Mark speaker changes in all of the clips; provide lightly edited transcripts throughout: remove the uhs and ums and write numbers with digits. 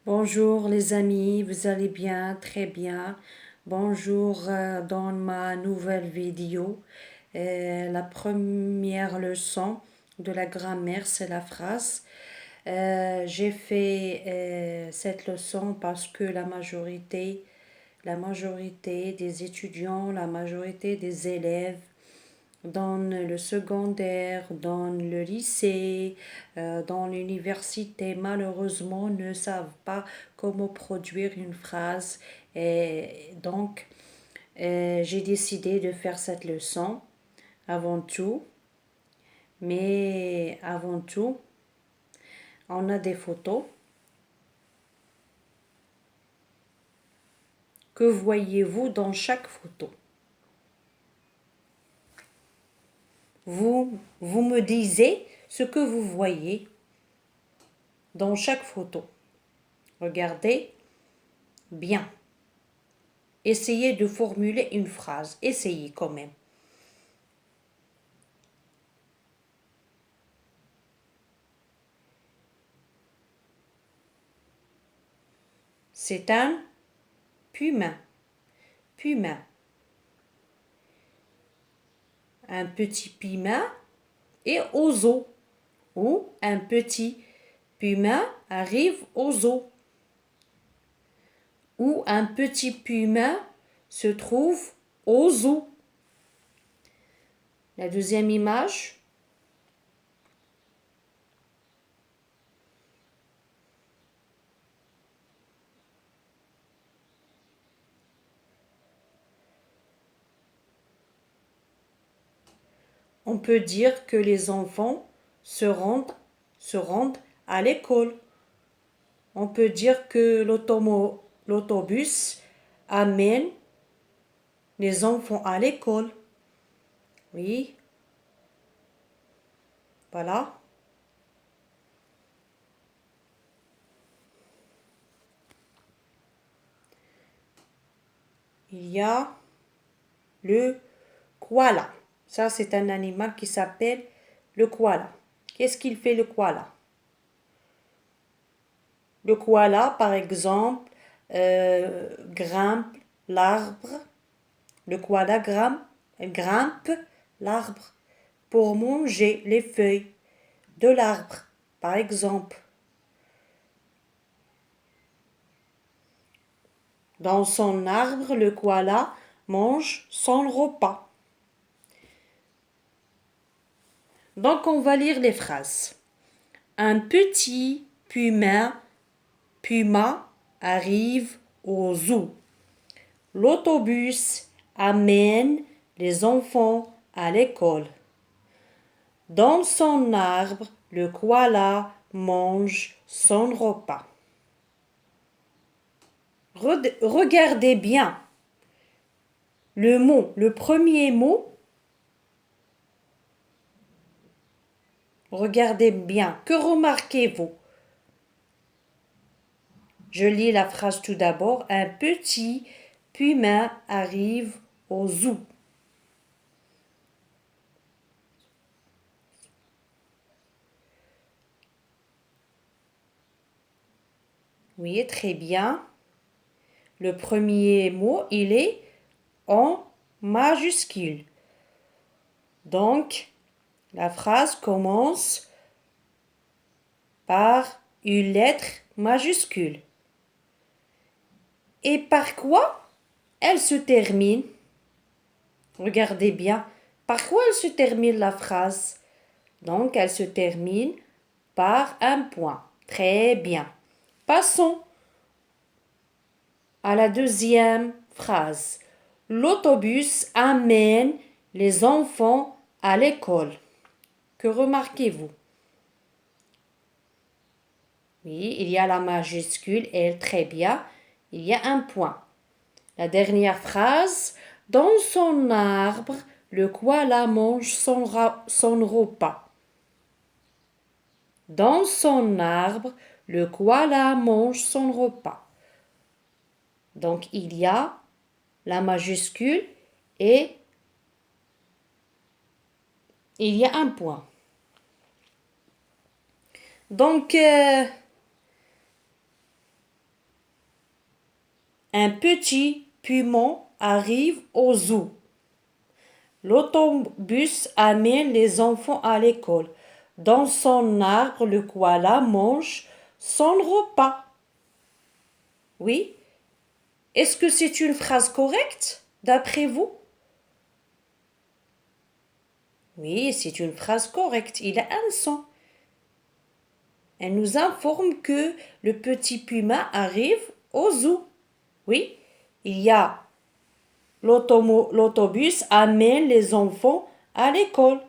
Speaker 1: Bonjour les amis, vous allez bien? Très bien. Bonjour dans ma nouvelle vidéo. La première leçon de la grammaire, c'est la phrase. J'ai fait cette leçon parce que la majorité des étudiants, la majorité des élèves dans le secondaire, dans le lycée, dans l'université, malheureusement, ne savent pas comment produire une phrase. Et donc, j'ai décidé de faire cette leçon avant tout. Mais avant tout, on a des photos. Que voyez-vous dans chaque photo? Vous me disiez ce que vous voyez dans chaque photo. Regardez bien. Essayez de formuler une phrase. Essayez quand même. C'est un puma. Puma. Un petit puma est au zoo. Ou un petit puma arrive au zoo. Ou un petit puma se trouve au zoo. La deuxième image. On peut dire que les enfants se rendent à l'école. On peut dire que l'autobus amène les enfants à l'école. Oui, voilà. Il y a le koala. Ça, c'est un animal qui s'appelle le koala. Qu'est-ce qu'il fait le koala? Le koala, par exemple, grimpe l'arbre. Le koala grimpe l'arbre pour manger les feuilles de l'arbre, par exemple. Dans son arbre, le koala mange son repas. Donc, on va lire les phrases. Un petit puma arrive au zoo. L'autobus amène les enfants à l'école. Dans son arbre, le koala mange son repas. Regardez bien le premier mot. Regardez bien. Que remarquez-vous? Je lis la phrase tout d'abord. Un petit puma arrive au zoo. Oui, très bien. Le premier mot, il est en majuscule. Donc, la phrase commence par une lettre majuscule. Et par quoi elle se termine? Regardez bien. Par quoi elle se termine la phrase? Donc, elle se termine par un point. Très bien. Passons à la deuxième phrase. L'autobus amène les enfants à l'école. Que remarquez-vous? Oui, il y a la majuscule L, très bien. Il y a un point. La dernière phrase. Dans son arbre, le koala mange son repas. Dans son arbre, le koala mange son repas. Donc, il y a la majuscule et il y a un point. Donc, Un petit puma arrive au zoo. L'autobus amène les enfants à l'école. Dans son arbre, le koala mange son repas. Oui? Est-ce que c'est une phrase correcte, d'après vous? Oui, c'est une phrase correcte. Il a un son. Elle nous informe que le petit puma arrive au zoo. Oui, il y a l'autobus amène les enfants à l'école.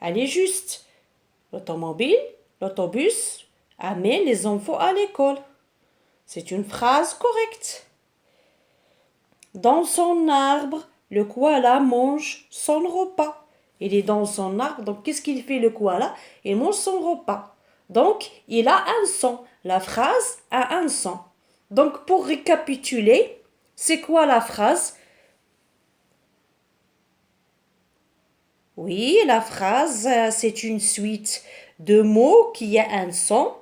Speaker 1: Elle est juste. L'autobus amène les enfants à l'école. C'est une phrase correcte. Dans son arbre, le koala mange son repas. Il est dans son arbre, donc qu'est-ce qu'il fait le koala? Il mange son repas. Donc, il a un son. La phrase a un son. Donc, pour récapituler, c'est quoi la phrase? Oui, la phrase, c'est une suite de mots qui a un son.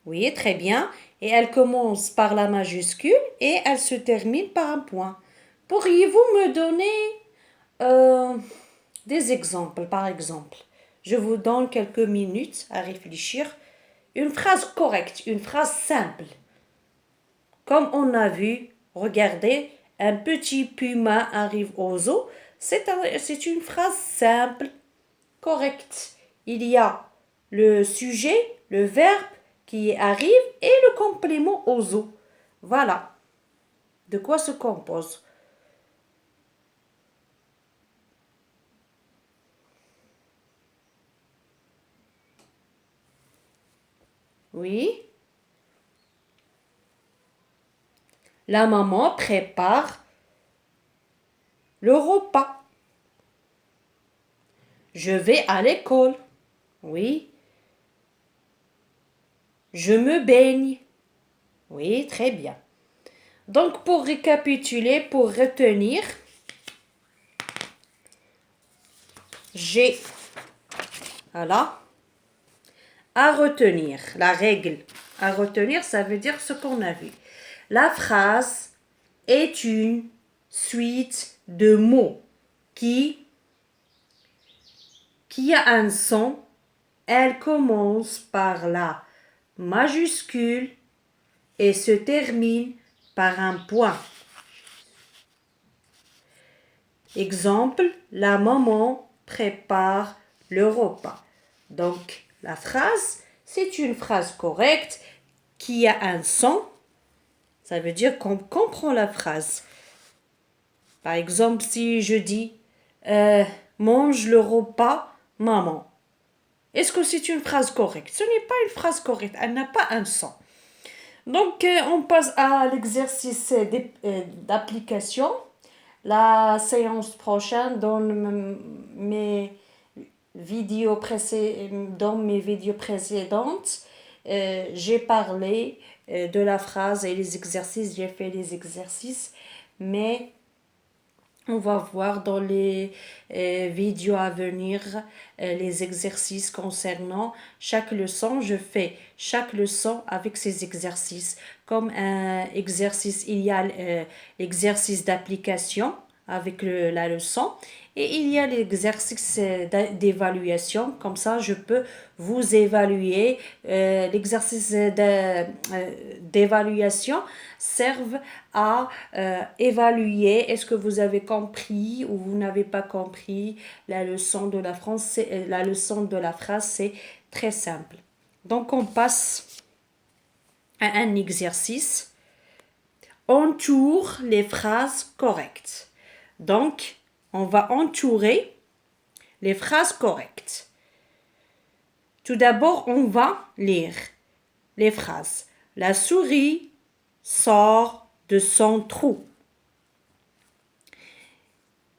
Speaker 1: Oui, très bien. Et elle commence par la majuscule et elle se termine par un point. Pourriez-vous me donner des exemples, par exemple? Je vous donne quelques minutes à réfléchir. Une phrase correcte, une phrase simple. Comme on a vu, regardez, un petit puma arrive au zoo. C'est une phrase simple, correcte. Il y a le sujet, le verbe qui arrive et le complément au zoo. Voilà. De quoi se compose? Oui. La maman prépare le repas. Je vais à l'école. Oui. Je me baigne. Oui, très bien. Donc, pour récapituler, pour retenir, j'ai, voilà, à retenir, la règle. À retenir, ça veut dire ce qu'on a vu. La phrase est une suite de mots qui a un son. Elle commence par la majuscule et se termine par un point. Exemple, la maman prépare le repas. Donc, la phrase, c'est une phrase correcte qui a un son. Ça veut dire qu'on comprend la phrase. Par exemple, si je dis mange le repas, maman. Est-ce que c'est une phrase correcte? Ce n'est pas une phrase correcte, elle n'a pas un son. Donc, on passe à l'exercice d'application. La séance prochaine, dans mes vidéos précédentes, j'ai parlé de la phrase et les exercices, j'ai fait les exercices, mais on va voir dans les vidéos à venir les exercices concernant chaque leçon. Je fais chaque leçon avec ces exercices. Comme un exercice, il y a l'exercice d'application avec la leçon et il y a l'exercice d'évaluation. Comme ça, je peux vous évaluer. L'exercice d'évaluation serve à évaluer est-ce que vous avez compris ou vous n'avez pas compris la leçon de la la leçon de la phrase. C'est très simple. Donc, on passe à un exercice. Entoure les phrases correctes. Donc, on va entourer les phrases correctes. Tout d'abord, on va lire les phrases. La souris sort de son trou.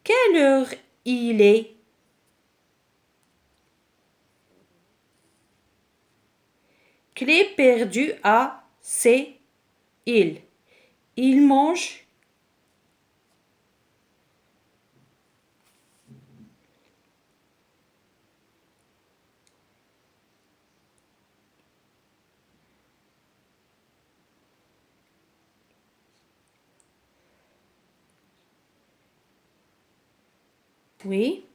Speaker 1: Quelle heure il est? Clé perdue à ses îles. Il mange. Oui.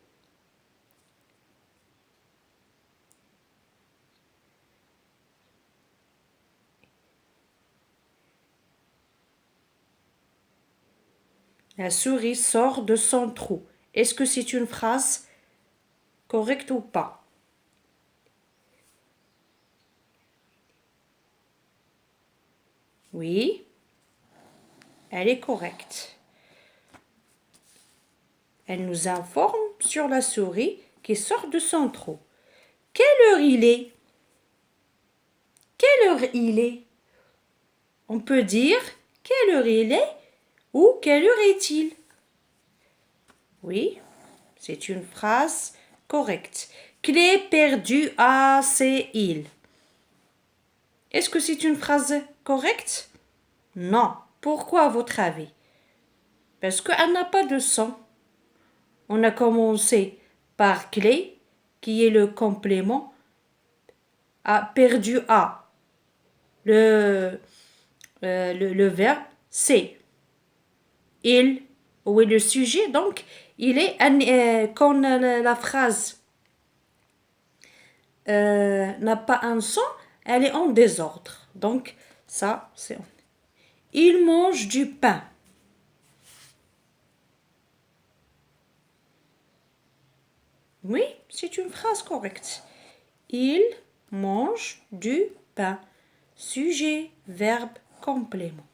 Speaker 1: La souris sort de son trou. Est-ce que c'est une phrase correcte ou pas? Oui, elle est correcte. Elle nous informe sur la souris qui sort de son trou. Quelle heure il est? Quelle heure il est? On peut dire quelle heure il est ou quelle heure est-il? Oui, c'est une phrase correcte. Clé perdue à ces îles. Est-ce que c'est une phrase correcte? Non. Pourquoi à votre avis? Parce qu'elle n'a pas de son. On a commencé par clé, qui est le complément, à perdu à. Le verbe c'est. Il, où est le sujet, donc il est quand la phrase n'a pas un son, elle est en désordre. Donc ça, c'est... Il mange du pain. Oui, c'est une phrase correcte. Il mange du pain. Sujet, verbe, complément.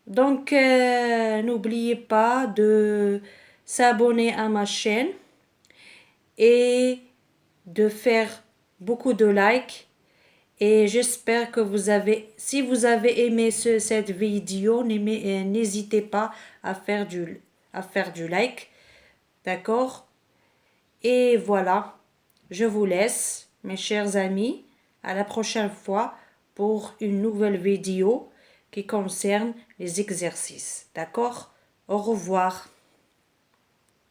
Speaker 1: Donc, n'oubliez pas de s'abonner à ma chaîne et de faire beaucoup de likes. Et j'espère que si vous avez aimé cette vidéo, n'hésitez pas à faire du like. D'accord? Et voilà, je vous laisse, mes chers amis, à la prochaine fois pour une nouvelle vidéo qui concerne les exercices. D'accord? Au revoir.